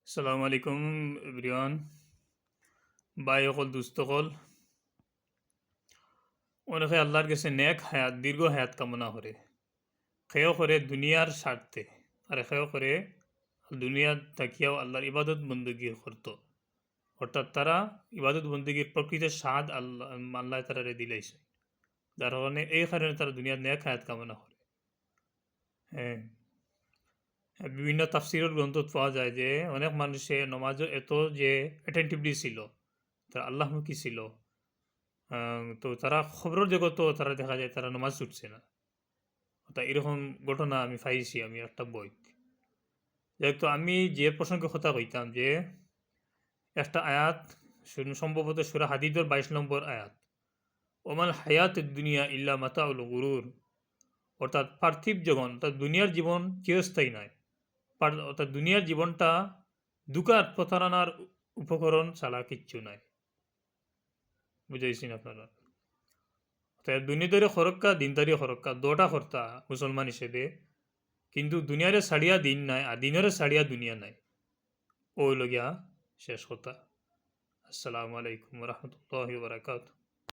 আসসালামু আলাইকুম এভরিওয়ান। ভাই সকল দুস্থ সকল, অনেকে আল্লাহর কাছে নেক হায়াত দীর্ঘ হায়াত কামনা করে। সেও করে দুনিয়ার স্বার্থে, আর সেও করে দুনিয়ার থাকিয়াও আল্লাহর ইবাদত বন্দী করত। অর্থাৎ তারা ইবাদত বন্দীর প্রকৃত স্বাদ আল্লাহ তারা দিলাইছে, যার কারণে এই কারণে তারা দুনিয়ার নেক হায়াত কামনা করে। হ্যাঁ, বিভিন্ন তাফসিরের গ্রন্থ পাওয়া যায় যে অনেক মানুষে নমাজের এত যে অ্যাটেন্টিভলি ছিল, তারা আল্লাহমুখী ছিল, তো তারা খবরের জগতও তারা দেখা যায় তারা নমাজ ছুটছে না। তা এরকম ঘটনা আমি পাইছি আমি একটা বই। যেহেতু আমি যে প্রসঙ্গে কথা কইতাম যে একটা আয়াত সম্ভবত সূরা হাদীদের 22 নম্বর আয়াত, ওমাল হায়াত দুনিয়া ইল্লা মাতাউল গুরুর, অর্থাৎ পার্থিব জীবন অর্থাৎ দুনিয়ার জীবন চিরস্থায়ী নয়। অর্থাৎ দুনিয়ার জীবনটা দুকার প্রতারণার উপকরণ ছাড়া কিচ্ছু নয়। বুঝাইছেন আপনারা? তাই দুনিয়াদারি খরক্কা দিনদারি খরক্কা দুটা কর্তা মুসলমান হিসেবে, কিন্তু দুনিয়ারে ছাড়িয়া দিন নাই আর দিনের ছাড়িয়া দুনিয়া নাই। ওই লগিয়া শেষ কথা। আসসালামু আলাইকুম রহমতুল্লাহ বারাকাতুহু।